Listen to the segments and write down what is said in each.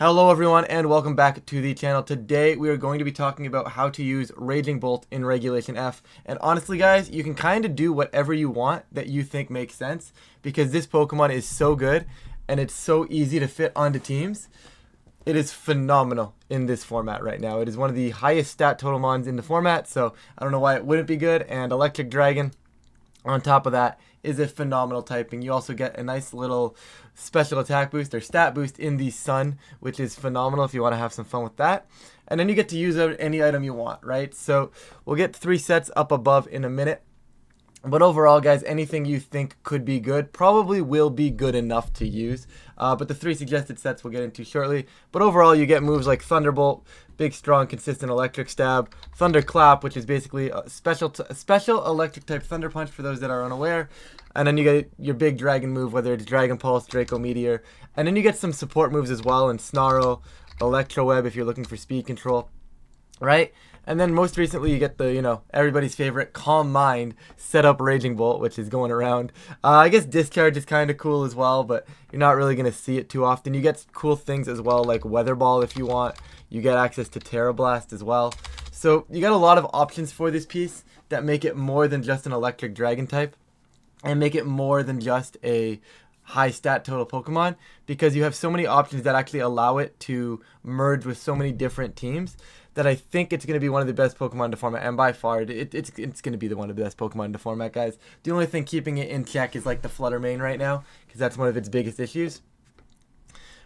Hello everyone and welcome back to the channel. Today we are going to be talking about how to use Raging Bolt in Regulation F. And honestly guys, you can kind of do whatever you want that you think makes sense because this Pokemon is so good and it's so easy to fit onto teams. It is phenomenal in this format right now. It is one of the highest stat total mons in the format, so I don't know why it wouldn't be good. And Electric Dragon on top of that is a phenomenal typing. You also get a nice little special attack boost or stat boost in the sun, which is phenomenal if you want to have some fun with that. And then you get to use any item you want, right? So we'll get 3 sets up above in a minute. But overall, guys, anything you think could be good probably will be good enough to use. But the 3 suggested sets we'll get into shortly. But overall, you get moves like Thunderbolt, big, strong, consistent electric stab, Thunderclap, which is basically a special electric type Thunder Punch for those that are unaware. And then you get your big dragon move, whether it's Dragon Pulse, Draco Meteor. And then you get some support moves as well in Snarl, Electro Web if you're looking for speed control, right? And then most recently you get the, everybody's favorite Calm Mind setup Raging Bolt, which is going around. I guess Discharge is kind of cool as well, but you're not really going to see it too often. You get cool things as well, like Weather Ball if you want. You get access to Terra Blast as well. So you got a lot of options for this piece that make it more than just an Electric Dragon type. And make it more than just a high stat total Pokemon, because you have so many options that actually allow it to merge with so many different teams that I think it's going to be one of the best Pokemon to format, and by far it's going to be one of the best Pokemon to format, guys. The only thing keeping it in check is like the Flutter Mane right now, because that's one of its biggest issues.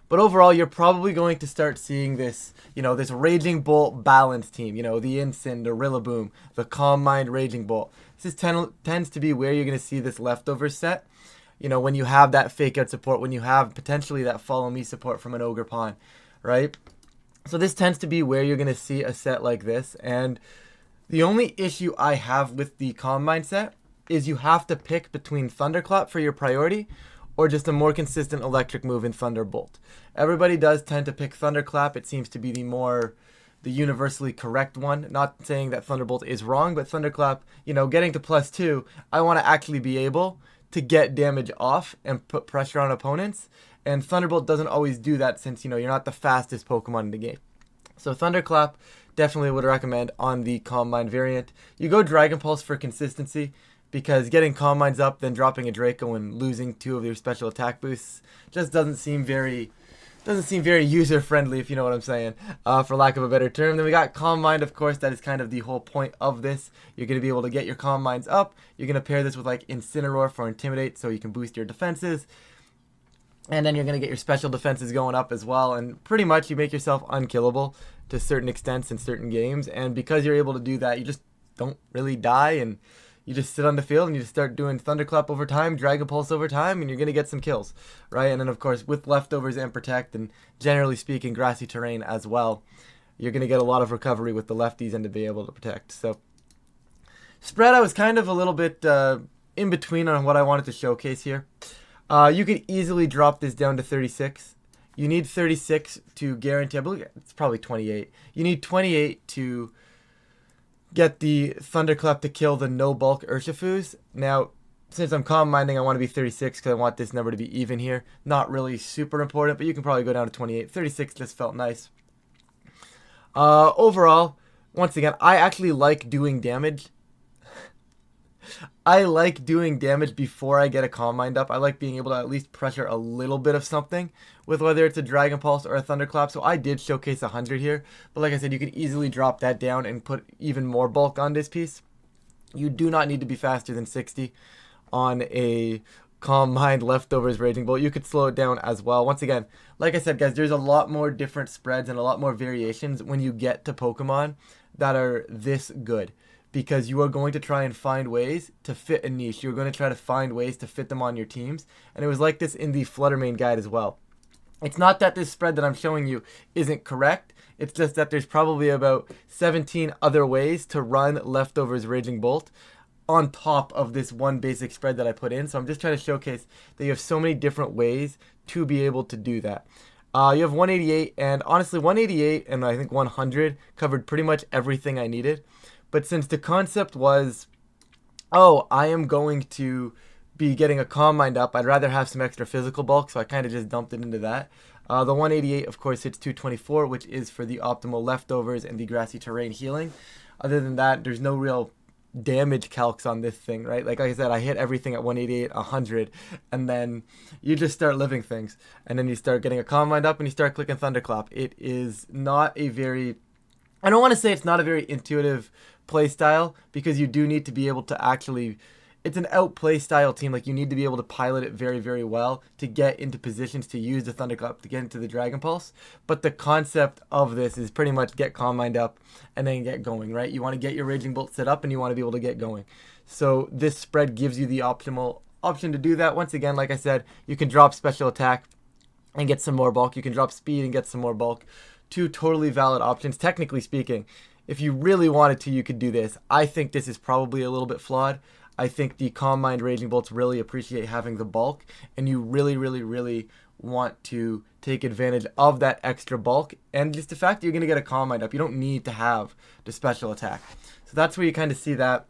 But overall, you're probably going to start seeing this, this Raging Bolt balance team, the Incin, the Rillaboom, the Calm Mind Raging Bolt. This tends to be where you're going to see this leftover set, when you have that Fake Out support, when you have potentially that Follow Me support from an Ogre Pawn, right? So this tends to be where you're going to see a set like this. And the only issue I have with the Calm Mind set is you have to pick between Thunderclap for your priority or just a more consistent electric move in Thunderbolt. Everybody does tend to pick Thunderclap. It seems to be the universally correct one. Not saying that Thunderbolt is wrong, but Thunderclap, getting to +2, I want to actually be able to get damage off and put pressure on opponents. And Thunderbolt doesn't always do that since, you're not the fastest Pokemon in the game. So Thunderclap definitely would recommend on the Calm Mind variant. You go Dragon Pulse for consistency, because getting Calm Minds up, then dropping a Draco and losing 2 of your special attack boosts just doesn't seem very user-friendly, if you know what I'm saying, for lack of a better term. Then we got Calm Mind, of course. That is kind of the whole point of this. You're going to be able to get your Calm Minds up. You're going to pair this with like Incineroar for Intimidate, so you can boost your defenses. And then you're going to get your special defenses going up as well. And pretty much you make yourself unkillable to certain extents in certain games. And because you're able to do that, you just don't really die. And you just sit on the field and you just start doing Thunderclap over time, Dragon Pulse over time, and you're going to get some kills, right? And then, of course, with leftovers and Protect, and generally speaking, grassy terrain as well, you're going to get a lot of recovery with the lefties and to be able to protect. So, spread, I was kind of a little bit in between on what I wanted to showcase here. You could easily drop this down to 36. You need 36 to guarantee, I believe it's probably 28. You need 28 to get the Thunderclap to kill the no bulk Urshifus. Now, since I'm Calm Minding, I want to be 36 because I want this number to be even here. Not really super important, but you can probably go down to 28. 36 just felt nice. Overall, once again, I actually like doing damage. I like doing damage before I get a Calm Mind up. I like being able to at least pressure a little bit of something with whether it's a Dragon Pulse or a Thunderclap. So I did showcase 100 here. But like I said, you can easily drop that down and put even more bulk on this piece. You do not need to be faster than 60 on a Calm Mind Leftovers Raging Bolt. You could slow it down as well. Once again, like I said, guys, there's a lot more different spreads and a lot more variations when you get to Pokemon that are this good. Because you are going to try and find ways to fit a niche. You're going to try to find ways to fit them on your teams. And it was like this in the Flutter Mane guide as well. It's not that this spread that I'm showing you isn't correct. It's just that there's probably about 17 other ways to run Leftovers Raging Bolt on top of this one basic spread that I put in. So I'm just trying to showcase that you have so many different ways to be able to do that. You have 188, and honestly 188 and I think 100 covered pretty much everything I needed. But since the concept was, oh, I am going to be getting a Calm Mind up, I'd rather have some extra physical bulk, so I kind of just dumped it into that. The 188, of course, hits 224, which is for the optimal leftovers and the grassy terrain healing. Other than that, there's no real damage calcs on this thing, right? Like I said, I hit everything at 188, 100, and then you just start living things. And then you start getting a combine up and you start clicking Thunderclap. It is not a very, I don't want to say it's not a very intuitive play style, because you do need to be able to actually, it's an outplay style team. Like, you need to be able to pilot it very, very well to get into positions to use the Thunderclap to get into the Dragon Pulse. But the concept of this is pretty much get combined up and then get going, right? You want to get your Raging Bolt set up and you want to be able to get going. So this spread gives you the optimal option to do that. Once again, like I said, you can drop special attack and get some more bulk. You can drop speed and get some more bulk. Two totally valid options, technically speaking. If you really wanted to, you could do this. I think this is probably a little bit flawed. I think the Combined Raging Bolts really appreciate having the bulk, and you really, really, really want to take advantage of that extra bulk, and just the fact that you're going to get a Combined up. You don't need to have the special attack. So that's where you kind of see that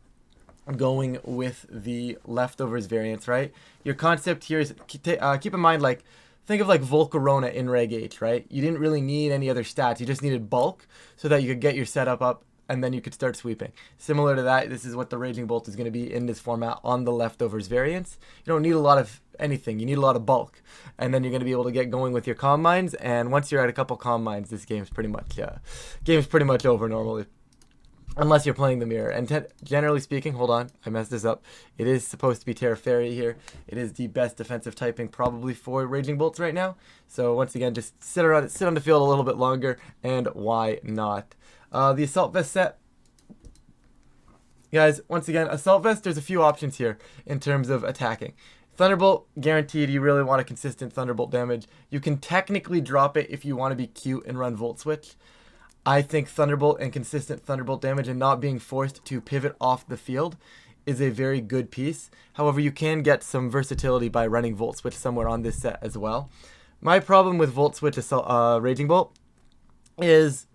going with the leftovers variants, right? Your concept here is, keep in mind, like, think of like Volcarona in Reg H, right? You didn't really need any other stats. You just needed bulk so that you could get your setup up and then you could start sweeping. Similar to that, this is what the Raging Bolt is going to be in this format on the leftovers variants. You don't need a lot of anything. You need a lot of bulk. And then you're going to be able to get going with your combines. And once you're at a couple combines, this game's pretty much over normally. Unless you're playing the mirror. And generally speaking, hold on, I messed this up. It is supposed to be Terra Fairy here. It is the best defensive typing probably for Raging Bolts right now. So once again, just sit on the field a little bit longer, and why not? The Assault Vest set. Guys, once again, Assault Vest, there's a few options here in terms of attacking. Thunderbolt, guaranteed. You really want a consistent Thunderbolt damage. You can technically drop it if you want to be cute and run Volt Switch. I think Thunderbolt and consistent Thunderbolt damage and not being forced to pivot off the field is a very good piece. However, you can get some versatility by running Volt Switch somewhere on this set as well. My problem with Volt Switch Raging Bolt is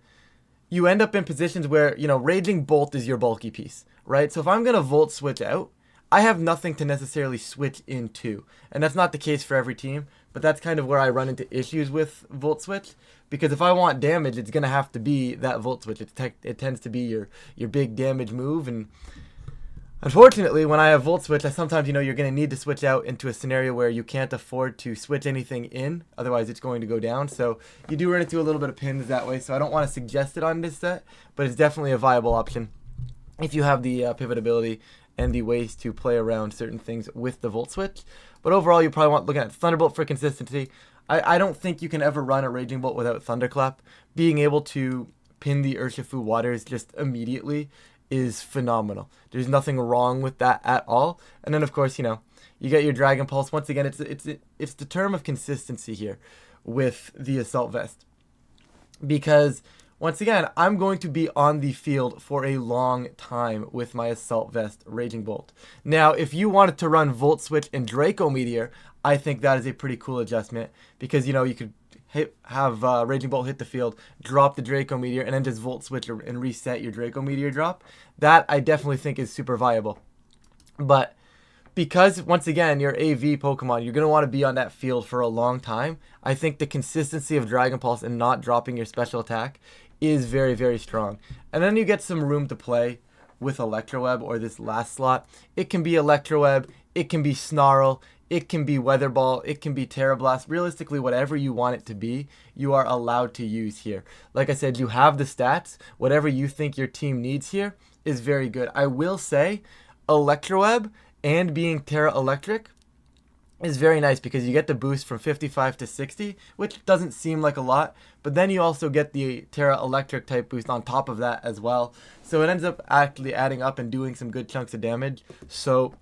you end up in positions where, you know, Raging Bolt is your bulky piece, right? So if I'm going to Volt Switch out, I have nothing to necessarily switch into. And that's not the case for every team, but that's kind of where I run into issues with Volt Switch. Because if I want damage, it's going to have to be that Volt Switch. It tends to be your big damage move. And unfortunately, when I have Volt Switch, sometimes, you know, you're going to need to switch out into a scenario where you can't afford to switch anything in. Otherwise, it's going to go down. So you do run into a little bit of pins that way. So I don't want to suggest it on this set, but it's definitely a viable option if you have the pivot ability and the ways to play around certain things with the Volt Switch. But overall, you probably want looking at Thunderbolt for consistency. I don't think you can ever run a Raging Bolt without Thunderclap. Being able to pin the Urshifu waters just immediately is phenomenal. There's nothing wrong with that at all. And then, of course, you know, you get your Dragon Pulse. Once again, it's the term of consistency here with the Assault Vest. Because once again, I'm going to be on the field for a long time with my Assault Vest Raging Bolt. Now, if you wanted to run Volt Switch and Draco Meteor, I think that is a pretty cool adjustment, because, you know, you could have Raging Bolt hit the field, drop the Draco Meteor, and then just Volt Switch and reset your Draco Meteor drop. That I definitely think is super viable. But because, once again, you're AV Pokemon, you're going to want to be on that field for a long time. I think the consistency of Dragon Pulse and not dropping your special attack is very, very strong. And then you get some room to play with Electroweb or this last slot. It can be Electroweb, it can be Snarl, it can be Weather Ball, it can be Terra Blast. Realistically, whatever you want it to be, you are allowed to use here. Like I said, you have the stats. Whatever you think your team needs here is very good. I will say Electroweb and being Terra Electric is very nice, because you get the boost from 55 to 60, which doesn't seem like a lot, but then you also get the Terra Electric type boost on top of that as well. So it ends up actually adding up and doing some good chunks of damage. So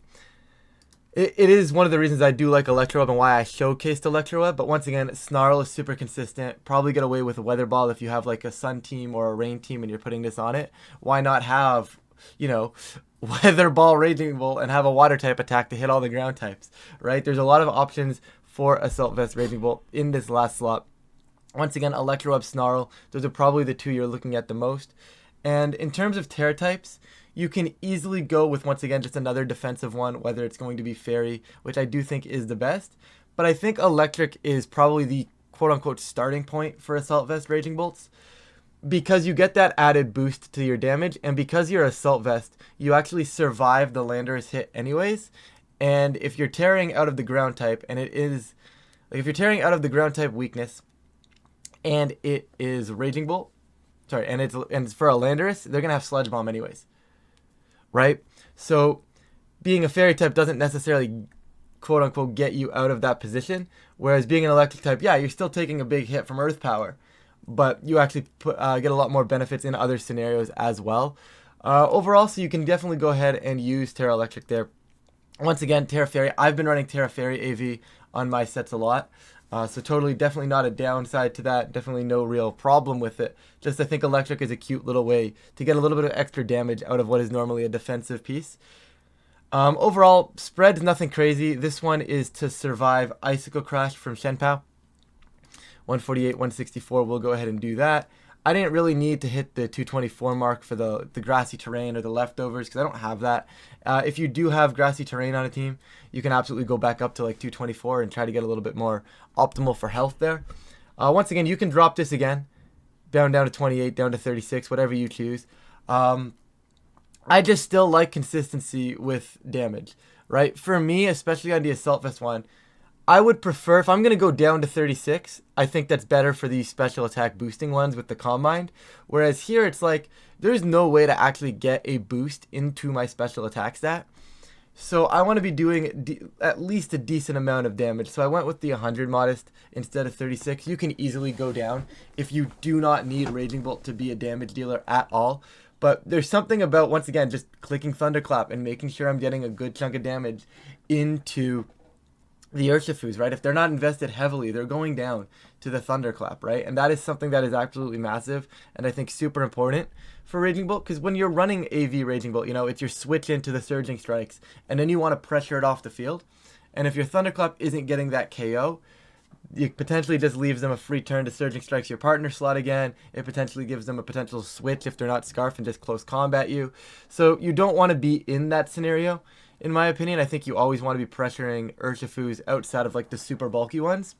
it is one of the reasons I do like Electroweb and why I showcased Electroweb. But once again, Snarl is super consistent. Probably get away with a Weather Ball if you have like a Sun team or a Rain team and you're putting this on it. Why not have, you know, Weather Ball Raging Bolt and have a Water type attack to hit all the ground types, right? There's a lot of options for Assault Vest Raging Bolt in this last slot. Once again, Electroweb, Snarl, those are probably the two you're looking at the most. And in terms of Terra types, you can easily go with, once again, just another defensive one, whether it's going to be Fairy, which I do think is the best. But I think Electric is probably the quote-unquote starting point for Assault Vest Raging Bolts, because you get that added boost to your damage, and because you're Assault Vest, you actually survive the Landorus hit anyways. And if you're tearing out of the ground type, and it is, like if you're tearing out of the ground type weakness, and it is Raging Bolt, sorry, and it's for a Landorus, they're gonna have Sludge Bomb anyways, right? So being a Fairy type doesn't necessarily quote unquote get you out of that position, whereas being an Electric type, yeah, you're still taking a big hit from Earth Power, but you actually get a lot more benefits in other scenarios as well. Overall, so you can definitely go ahead and use Terra Electric there. Once again, Terra Fairy. I've been running Terra Fairy AV on my sets a lot. So totally, definitely not a downside to that. Definitely no real problem with it. Just I think Electric is a cute little way to get a little bit of extra damage out of what is normally a defensive piece. Overall, spread is nothing crazy. This one is to survive Icicle Crash from Shenpao. 148, 164, we'll go ahead and do that. I didn't really need to hit the 224 mark for the grassy terrain or the leftovers because I don't have that. If you do have grassy terrain on a team, you can absolutely go back up to like 224 and try to get a little bit more optimal for health there. Once again, you can drop this again, down to 28, down to 36, whatever you choose. I just still like consistency with damage, right? For me, especially on the Assault Vest one, I would prefer, if I'm going to go down to 36, I think that's better for these special attack boosting ones with the Combined. Whereas here, it's like, there's no way to actually get a boost into my special attack stat. So I want to be doing at least a decent amount of damage. So I went with the 100 modest instead of 36. You can easily go down if you do not need Raging Bolt to be a damage dealer at all. But there's something about, once again, just clicking Thunderclap and making sure I'm getting a good chunk of damage into the Urshifus, right? If they're not invested heavily, they're going down to the Thunderclap, right? And that is something that is absolutely massive and I think super important for Raging Bolt, because when you're running AV Raging Bolt, you know, it's your switch into the Surging Strikes, and then you want to pressure it off the field. And if your Thunderclap isn't getting that KO, it potentially just leaves them a free turn to Surging Strikes your partner slot again. It potentially gives them a potential switch if they're not Scarf and just close combat you. So you don't want to be in that scenario. In my opinion, I think you always want to be pressuring Urshifus outside of like the super bulky ones.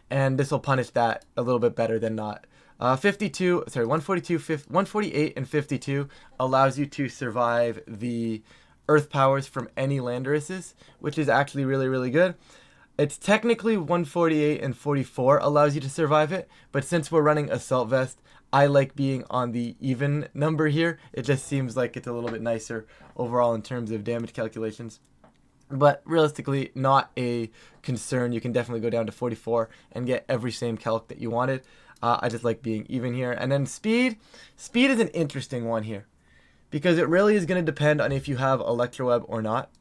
And this will punish that a little bit better than not. 148 and 52 allows you to survive the Earth Powers from any Landoruses, which is actually really, really good. It's technically 148 and 44 allows you to survive it, but since we're running Assault Vest, I like being on the even number here. It just seems like it's a little bit nicer overall in terms of damage calculations. But realistically, not a concern. You can definitely go down to 44 and get every same calc that you wanted. I just like being even here. And then speed. Speed is an interesting one here, because it really is going to depend on if you have Electroweb or not.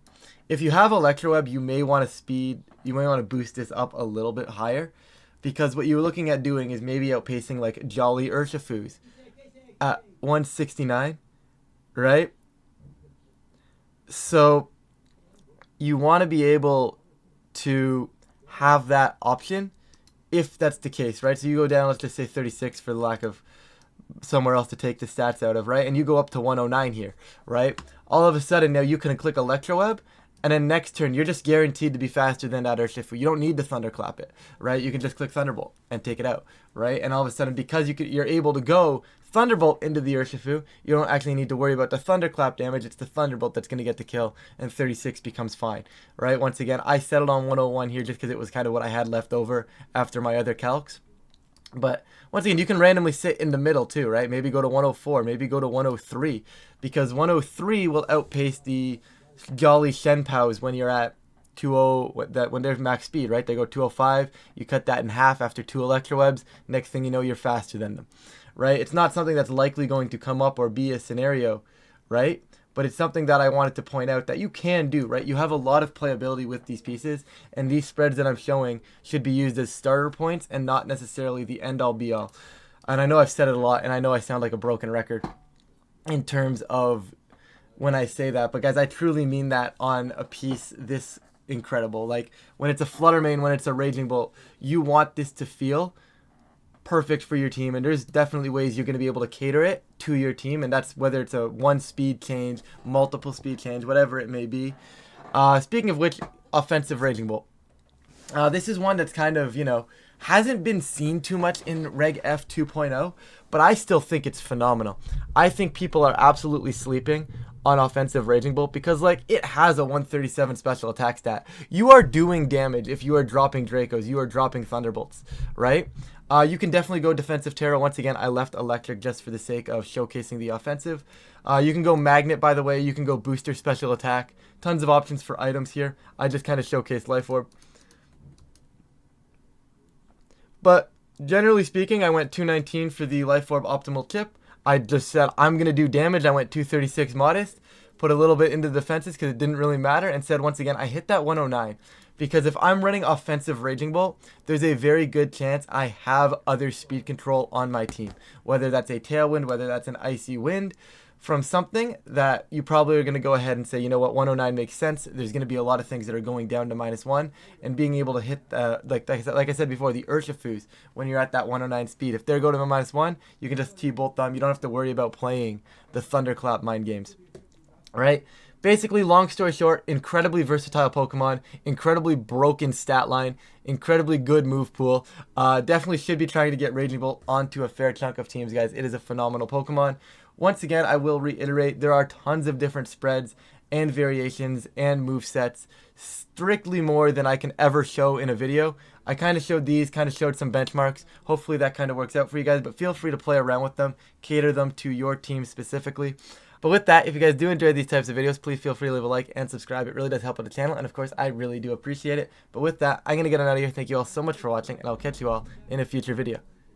If you have Electroweb, you may want to boost this up a little bit higher, because what you're looking at doing is maybe outpacing like Jolly Urshifus at 169, right? So you want to be able to have that option if that's the case, right? So you go down, let's just say 36 for the lack of somewhere else to take the stats out of, right? And you go up to 109 here, right? All of a sudden now you can click Electroweb, and then next turn, you're just guaranteed to be faster than that Urshifu. You don't need to Thunderclap it, right? You can just click Thunderbolt and take it out, right? And all of a sudden, because you're able to go Thunderbolt into the Urshifu, you don't actually need to worry about the Thunderclap damage. It's the Thunderbolt that's going to get the kill, and 36 becomes fine, right? Once again, I settled on 101 here just because it was kind of what I had left over after my other calcs. But once again, you can randomly sit in the middle too, right? Maybe go to 104, maybe go to 103, because 103 will outpace the Jolly Shenpaos when you're at 20, when there's max speed, right? They go 205, you cut that in half after 2 Electrowebs, next thing you know, you're faster than them, right? It's not something that's likely going to come up or be a scenario, right? But it's something that I wanted to point out that you can do, right? You have a lot of playability with these pieces, and these spreads that I'm showing should be used as starter points and not necessarily the end-all be-all. And I know I've said it a lot, and I know I sound like a broken record in terms of when I say that, but guys, I truly mean that on a piece this incredible. Like, when it's a Flutter Mane, when it's a Raging Bolt, you want this to feel perfect for your team, and there's definitely ways you're going to be able to cater it to your team, and that's whether it's a one speed change, multiple speed change, whatever it may be. Speaking of which, offensive Raging Bolt. This is one that's kind of, you know, hasn't been seen too much in Reg F 2.0, but I still think it's phenomenal. I think people are absolutely sleeping on offensive Raging Bolt because, like, it has a 137 special attack stat. You are doing damage if you are dropping Dracos, you are dropping Thunderbolts, right? You can definitely go defensive Terror. Once again, I left electric just for the sake of showcasing the offensive. You can go magnet, by the way. You can go booster special attack. Tons of options for items here. I just kind of showcased Life Orb. But generally speaking, I went 219 for the Life Orb optimal chip. I just said I'm going to do damage. I went 236 modest. Put a little bit into the defenses because it didn't really matter. And said once again, I hit that 109. Because if I'm running offensive Raging Bolt, there's a very good chance I have other speed control on my team. Whether that's a Tailwind, whether that's an Icy Wind, from something that you probably are going to go ahead and say, you know what, 109 makes sense. There's going to be a lot of things that are going down to -1, and being able to hit, like I said before, the Urshafus, when you're at that 109 speed. If they're going to a -1, you can just T-Bolt them. You don't have to worry about playing the Thunderclap mind games. All right? Basically, long story short, incredibly versatile Pokemon, incredibly broken stat line, incredibly good move pool. Definitely should be trying to get Raging Bolt onto a fair chunk of teams, guys. It is a phenomenal Pokemon. Once again, I will reiterate, there are tons of different spreads and variations and movesets, strictly more than I can ever show in a video. I kind of showed these, kind of showed some benchmarks. Hopefully that kind of works out for you guys, but feel free to play around with them, cater them to your team specifically. But with that, if you guys do enjoy these types of videos, please feel free to leave a like and subscribe. It really does help out the channel, and of course, I really do appreciate it. But with that, I'm going to get on out of here. Thank you all so much for watching, and I'll catch you all in a future video.